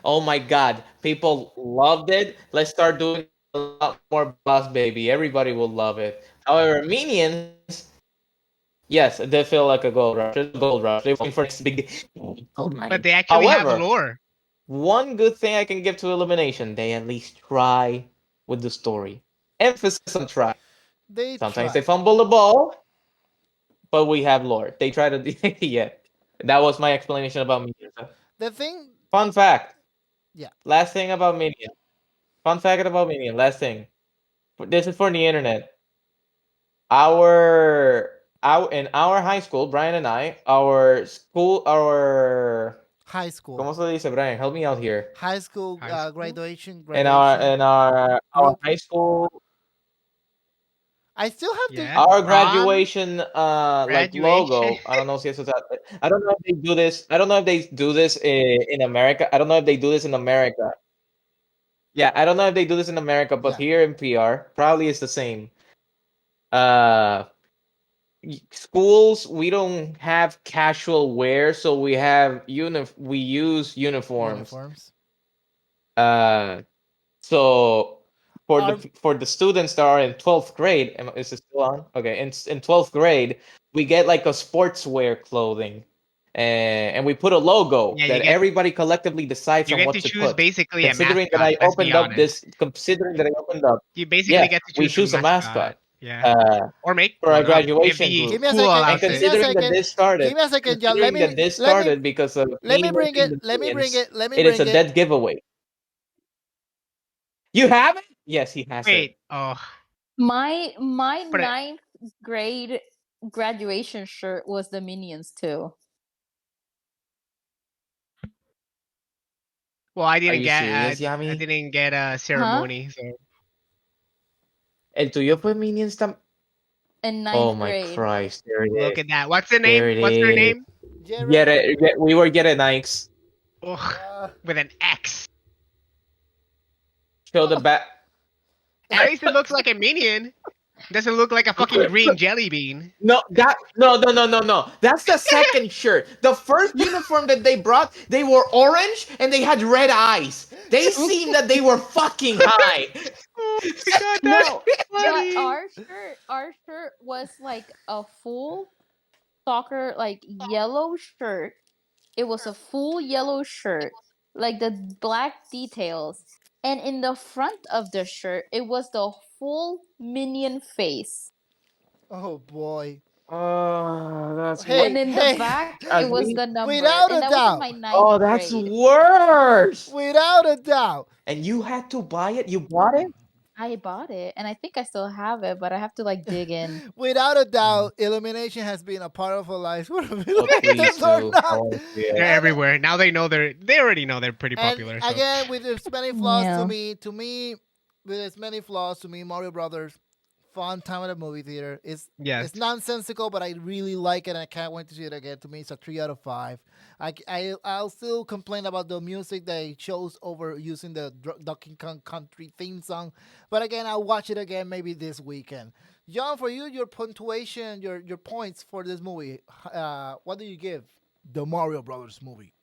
Oh my god, people loved it. Let's start doing a lot more Boss Baby. Everybody will love it. However, Minions, yes, it did feel like a gold rush. It was a gold rush. They were waiting for the next big gold mine. But they actually have However, lore. one good thing I can give to Elimination, they at least try with the story. Emphasis on try. They Sometimes they try. fumble the ball, but we have lore. They try to yeah. That was my explanation about Minions. The thing, Fun fact. yeah. Last thing about Minions. Fun fact about Minions. Last thing. This is for the internet. Our in our high school, Brian and I, our High school, ¿cómo se dice, Brian? Help me out here. high school High school? graduation, In our graduation in our group. high school, I still have the. Yeah. our Prom? graduation like Graduation? logo. I don't know si eso I don't know if they do this. I don't know if they do this in America. I don't know if they do this in America. Yeah, I don't know if they do this in America, but Yeah. here in PR, probably it's the same. Uh, Schools, we don't have casual wear, so we use uniforms. Uniforms. Uh, so Our for the students that are in 12th grade, is it still on? Okay, in 12th grade, we get like a sportswear clothing, and we put a logo Yeah, that everybody collectively decides you on get what to to choose put. basically a mascot, let's be honest. Considering that I opened up, You basically yeah, get to we choose a choose a mascot. mascot. Yeah. Uh, Or make for our one up if graduation the give group. me a school second. And allows Give me it. a considering that second. this started, Give me a second, John. considering that this started because of Let me me bring working it. the Let me bring minions, it. Let me it is a bring it. dead giveaway. You have it? Yes, he has it. Wait, oh, My but ninth grade graduation shirt was the Minions too. well, I Are didn't you get serious, I Yami? didn't get a Huh? ceremony, so El tuyo fue minions tam. In Oh ninth my grade. Christ! There it look is. at that. What's the There name? it What's her is. name? Jared. We were getting Nikes. Ugh, Uh, with an X. Show the back. At least it looks like a minion. Doesn't look like a fucking green jelly bean. No. That's the second shirt. The first uniform that they brought, they were orange and they had red eyes. They seemed that they were fucking high. Oh my god, that's No, but funny. our shirt was like a full soccer like yellow shirt. It was a full yellow shirt, like the black details. And in the front of the shirt, it was the full minion face. oh boy. Oh, that's Hey, And what. in the hey. back, it At was least. the number. Without And a that was in my doubt. ninth Oh, that's grade. worse. Without a doubt. And you had to buy it. You bought it. I bought it, and I think I still have it, but I have to like dig in. Without a doubt, elimination has been a part of our lives, whether we Oh, like please this or do. I not. want to see They're it. And everywhere. Now they know they already know they're pretty and popular, so again, with its many flaws, Yeah. with its many flaws, to me, Mario Brothers, fun time at a movie theater. yes. It's nonsensical, but I really like it, and I can't wait to see it again. To me, it's a 3 out of 5. I'll still complain about the music they chose over using the Donkey Kong Country theme song, but again, I'll watch it again maybe this weekend. John, for you, your punctuation, your points for this movie, what do you give the Mario Brothers movie?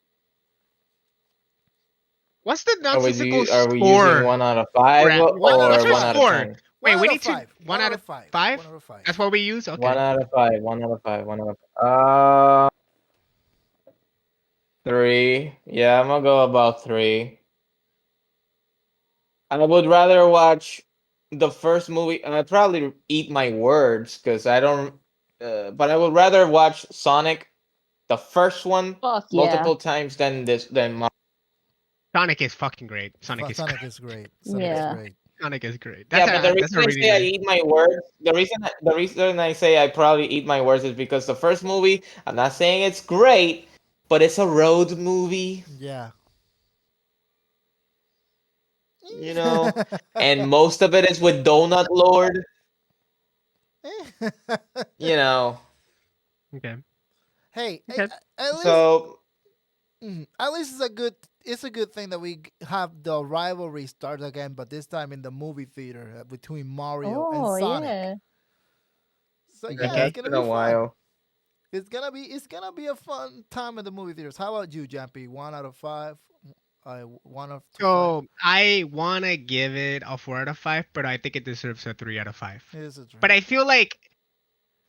What's the Are nonsensical we using score? 1 out of 5 One out or of What's our 1 out five. of score? 10? Wait, One we out of need to five. one out of One five. out of five. That's what we use. One Okay. out of five. 1 out of 5. 1 out of 5. 3. Yeah, I'm gonna go about 3. I would rather watch the first movie, and I'd probably eat my words because I don't. But I would rather watch Sonic, the first one, Fuck yeah. multiple times than Sonic is fucking great. Sonic is Sonic great. is great. Sonic is Yeah. great. Sonic is great. Yeah, but the That's reason a I really say I nice. eat my words, the reason I say I probably eat my words is because the first movie, I'm not saying it's great, but it's a road movie, Yeah. you know, and most of it is with Donut Lord, you know. Okay. Hey, Okay. at least So at least it's a good thing that we have the rivalry start again, but this time in the movie theater between Mario and Oh Sonic. yeah. So it yeah, Okay. it's has gonna been a be fun. while. It's gonna be a fun time at the movie theaters. How about you, Janpi? 1 out of 5. 1 to 5. So I wanna give it a 4 out of 5, but I think it deserves a 3 out of 5. Here's a three. But I feel like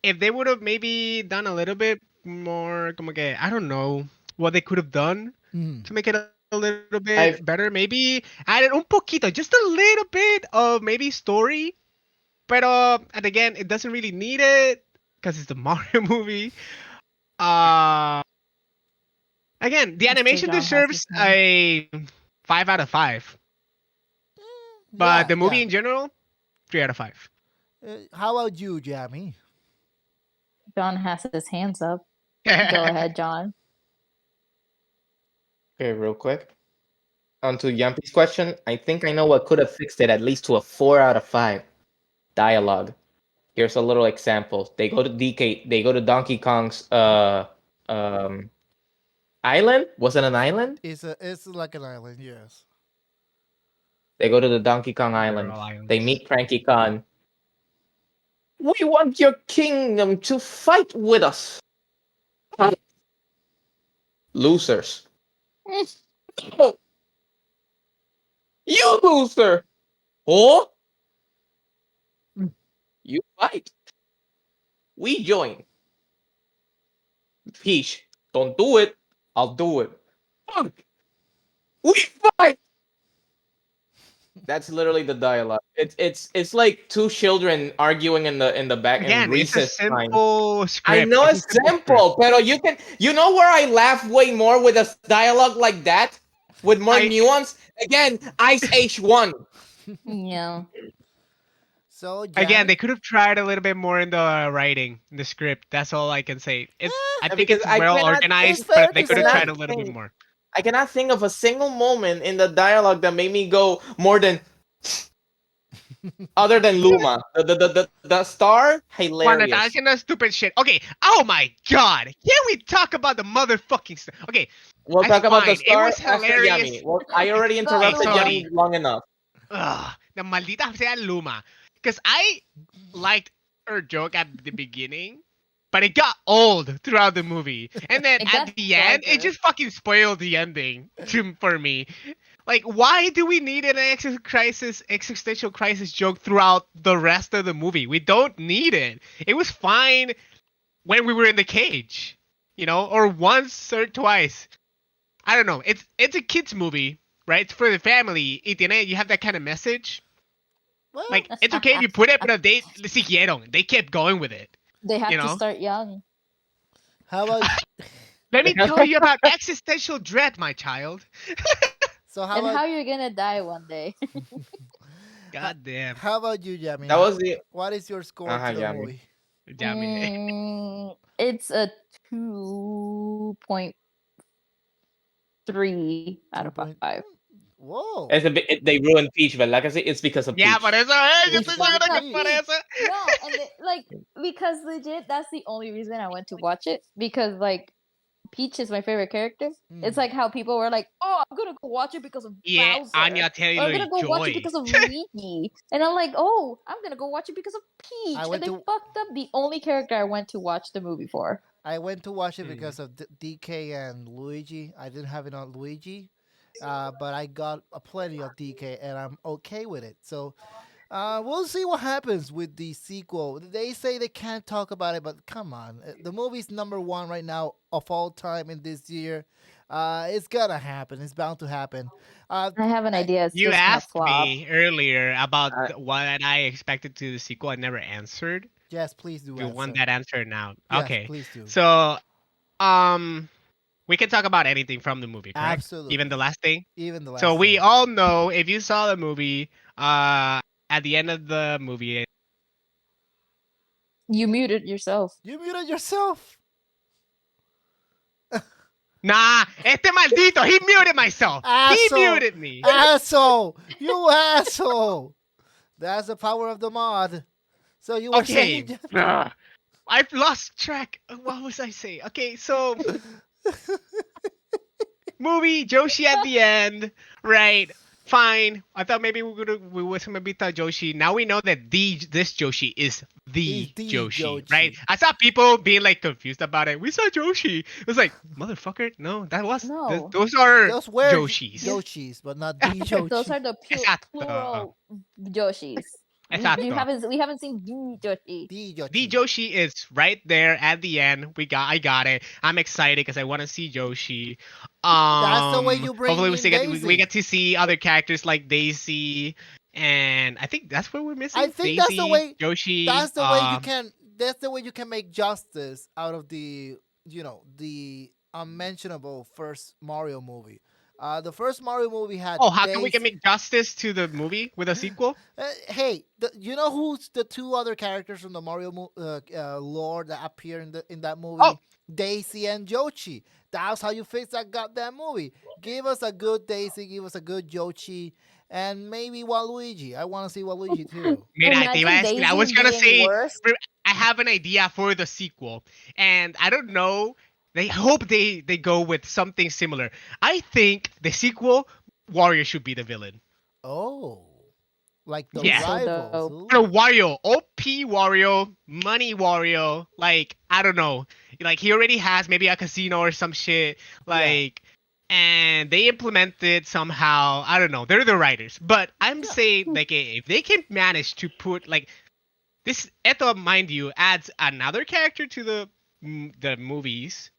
if they would have maybe done a little bit more, como que I don't know what they could have done Mhm. to make it a little bit I've better. Maybe added un poquito, just a little bit of maybe story. But and again, it doesn't really need it because it's the Mario movie. Uh, again, the Mr. animation John has his deserves hand. a 5 out of 5, but Yeah, the movie yeah. in general, 3 out of 5. How about you, Jamie? John has his hands up. Go ahead, John. okay, real quick. On to Yampi's question, I think I know what could have fixed it at least to a 4 out of 5. Dialogue. Here's a little example. They go to Donkey Kong's um island? Was it an island? It's like an island, yes. They go to the Donkey Kong They're island. all They islands. meet Cranky Kong. We want your kingdom to fight with us. Losers. You loser. Oh, you fight. We join. Peach, don't do it. I'll do it. Punk, we fight. That's literally the dialogue. It's like two children arguing in the back in Again, it's a recess time. simple I script. know It's a it's simple script. simple, pero you know where I laugh way more with a dialogue like that, with more I nuance. Again, Ice Age 1. Yeah. So, Again, Jamie, they could have tried a little bit more in the writing, in the script. That's all I can say. I think Because it's well it's organized, fair but they to could have cannot tried a say. little bit think more. I cannot think of a single moment in the dialogue that made me go more than other than Luma. The star, Cuando estaba hilarious. haciendo stupid shit. Okay. Oh my god. Can we talk about the motherfucking stuff? Okay. We'll I talk about the fine. It star was after hilarious. Yami. Well, I already Okay, interrupted sorry. Yami long enough. Ugh, the maldita sea Luma. Because I liked her joke at the beginning, but it got old throughout the movie. And then It at got the end, it darker. just fucking spoiled the ending for me. Like, why do we need an existential crisis joke throughout the rest of the movie? We don't need it. It was fine when we were in the cage, or once or twice. I don't know. It's a kids movie, right? It's for the family. Y you have that kind of message. Well, Like, it's okay if you put it, but they siguieron. They kept going with it. They You have to know. start young. how about Let me tell you about existential dread, my child. so how And about how you're gonna die one day. God damn. how about you, Jamie? That was the What is your score to the Yami. movie? It's a 2.3 out of 5. Whoa. They ruined Peach, but like I say, it's because of Yeah, Peach. por eso, yo It's estoy because seguro of que Peach. por eso. No, and because legit, that's the only reason I went to watch it. Because Peach is my favorite character. It's like how people were like, "Oh, I'm gonna go watch it because of Yeah, Bowser," Anya or "I'm gonna go watch it Taylor-Joy. because of Luigi," and I'm like, "Oh, I'm gonna go watch it because of Peach," I and went they to fucked up the only character I went to watch the movie for. watch it because of DK and Luigi. I didn't have it on Luigi, but I got a plenty of DK, and I'm okay with it. So we'll see what happens with the sequel. They say they can't talk about it, but come on, the movie's number one right now of all time in this year. It's gonna happen. It's bound to happen. I have an I, idea. It's You just gonna asked flop. me earlier about I, what I expected to the sequel. I never answered. yes, please do You want answer. that answer now? Yes, Okay. please do. So, um, we can talk about anything from the movie, correct? Even the Absolutely. last thing. Even the So last we thing. all know if you saw the movie, at the end of the movie, You muted yourself. You muted yourself. nah, este maldito, he muted myself. He Asshole. muted me. Asshole. You asshole. That's the power of the mod. So you were saying, Okay. Janpi? Ugh, I've lost track. What was I saying? Okay, so movie Joshi at the end, right? Fine. I thought maybe we was gonna beat the Joshi. Now we know that this Joshi is He's the the Joshi, right? Jochi. I saw people being like confused about it. We saw Joshi. It was like motherfucker. No, No. those are Those were You, Joshis. Jochis, but not the those Jochi. are the Exacto. plural Joshis. Exacto. We haven't seen the Joshi. The The Jochi. Joshi is right there at the end. I got it. I'm excited because I want to see Joshi. That's the way you bring Hopefully in we Daisy. get to see other characters like Daisy, and I think that's what we're I missing. think that's the Daisy, way. Joshi. That's the way you can. That's the way you can make justice out of the unmentionable first Mario movie. The first Mario movie had Oh, how can we can Daisy. make justice to the movie with a sequel? Hey, you know who's the two other characters from the Mario lore that appear in that Oh, movie? Daisy and Yoshi. That's how you fix that goddamn movie. Give us a good Daisy, give us a good Yoshi, and maybe Waluigi. I want to see Waluigi too. mira, te iba Imagine a decir. I Daisy was gonna being say worse. I have an idea for the sequel, and I don't know. They hope they go with something similar. I think the sequel, Warrior should be the villain. Oh, like the He's Yeah, so rivals. dope. the Ooh. Wario, OP Wario, Money Wario. Like I don't know, like he already has maybe a casino or some shit. Yeah. Like, and they implemented somehow. I don't know. They're the writers, but I'm Yeah. saying like if they can manage to put like this, Eto, mind you, adds another character to the movies.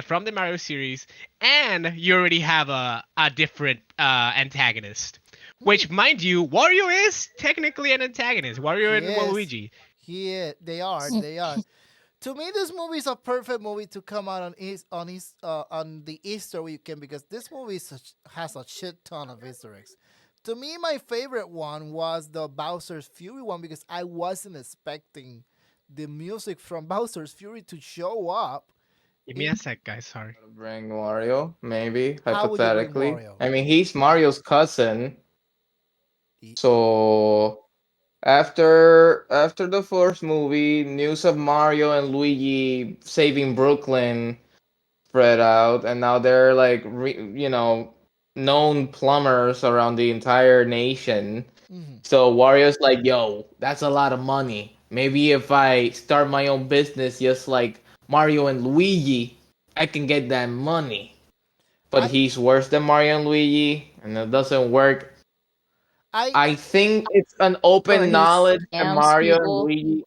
From the Mario series, and you already have a different antagonist. Hmm. Which, mind you, Wario is technically an antagonist. Wario He and is. Waluigi. He is. They are. They are. To me, this movie is a perfect movie to come out on the Easter weekend because this movie has a shit ton of Easter eggs. To me, my favorite one was the Bowser's Fury one because I wasn't expecting the music from Bowser's Fury to show up. Give me a In sec, guys. Sorry. bring Wario, maybe how would you bring hypothetically. Wario? I mean, he's Mario's cousin, E- so after the first movie, news of Mario and Luigi saving Brooklyn spread out, and now they're like known plumbers around the entire nation. mhm. So Wario's like, yo, that's a lot of money. Maybe if I start my own business, just like Mario and Luigi, I can get that money. But I he's worse than Mario and Luigi, and it doesn't work. I I think it's an Or open he knowledge that scams Mario and people. Luigi.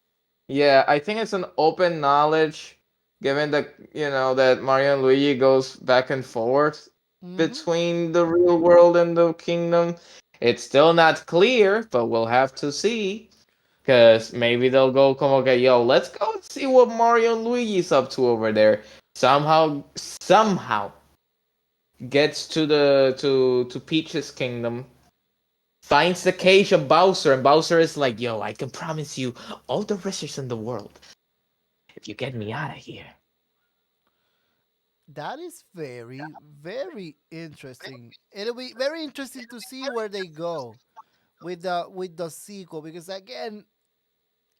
Yeah, I think it's an open knowledge, given that that Mario and Luigi goes back and forth mhm. between the real world and the kingdom. It's still not clear, but we'll have to see. Cause maybe they'll go come okay, yo, let's go and see what Mario and Luigi's up to over there. Somehow gets to Peach's kingdom, finds the cage of Bowser, and Bowser is like, yo, I can promise you all the riches in the world if you get me out of here. That is very, very interesting. It'll be very interesting to see where they go with the sequel because again,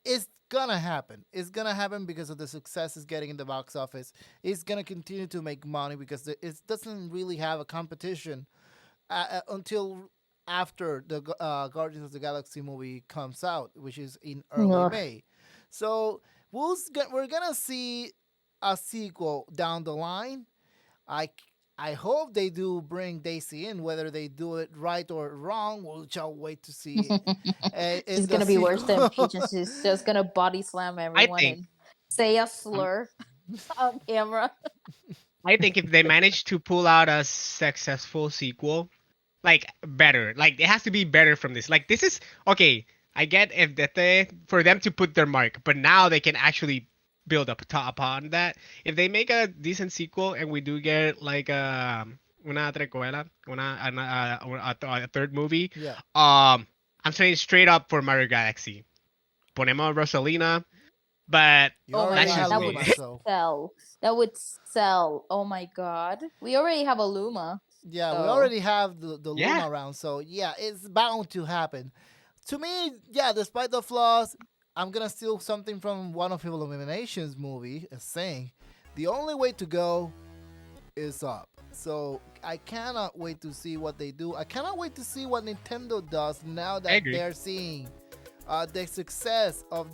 it's gonna happen. It's gonna happen because of the success it's getting in the box office. It's gonna continue to make money because it doesn't really have a competition until after the Guardians of the Galaxy movie comes out, which is in early Ugh. May. So we're gonna see a sequel down the line. I I hope they do bring Daisy in. Whether they do it right or wrong, we'll shall wait to see in She's the gonna be worse than sequel. Peach, and she's just gonna body slam I everyone think and say a um, slur on camera. I think if they manage to pull out a successful sequel, like better, like it has to be better from this. Like this is okay. I get if that they for them to put their mark, but now they can actually build up upon that. If they make a decent sequel and we do get like una trecuela, a third movie, Yeah, I'm saying straight up for Mario Galaxy. Ponemos Rosalina, but you Oh my already that's god, have just that me. would Luma, so sell. That would sell. Oh my god. We already have a Luma. yeah, we So already have the Yeah, Luma round. So yeah, it's bound to happen. To me, yeah, despite the flaws, I'm gonna steal something from one of Illumination's movie, saying the only way to go is up. So I cannot wait to see what they do. I cannot wait to see what Nintendo does now I that agree. they're seeing the success of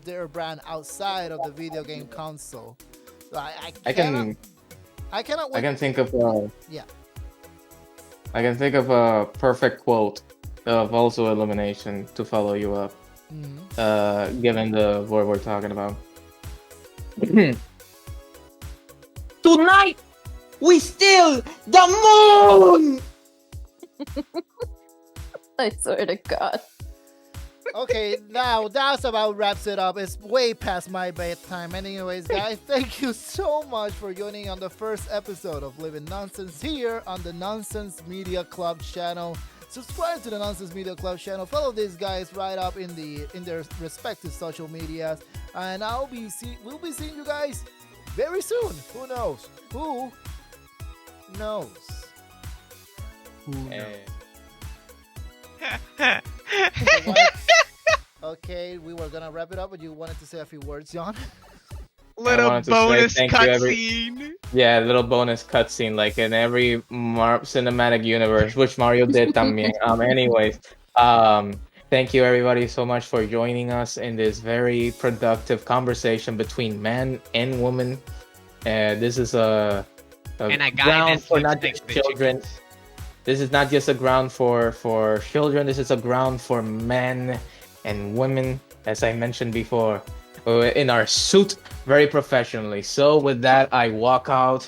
their brand outside of the video game console. So I can I cannot I wait. can think of Yeah. a perfect quote of also elimination to follow you up. Mhm. Given the what we're talking about. Tonight we steal the moon. I swear to God. Okay, now that's about wraps it up. It's way past my bedtime. Anyways, guys, thank you so much for joining on the first episode of Living Nonsense here on the Nonsense Media Club channel. Subscribe to the Nonsense Media Club channel. Follow these guys right up in their respective social medias, and we'll be seeing you guys very soon. Who knows? Who knows? Who knows? You wanted- Okay, we were gonna wrap it up, but you wanted to say a few words, John? Little wanted to say bonus thank you, cutscene. Yeah, little bonus cutscene like in every cinematic universe, which Mario did también. Anyways, thank you everybody so much for joining us in this very productive conversation between man and woman. This is a And a guy ground that for sleeps not next just to the children. chickens. This is not just a ground for children. This is a ground for men and women, as I mentioned before, in our suit very professionally. So with that, I walk out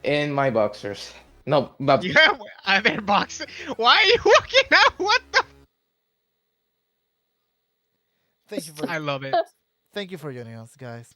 in my boxers. No, but Yeah, other box. Why are you walking out? What the? Thank you for I love it. thank you for joining us, guys.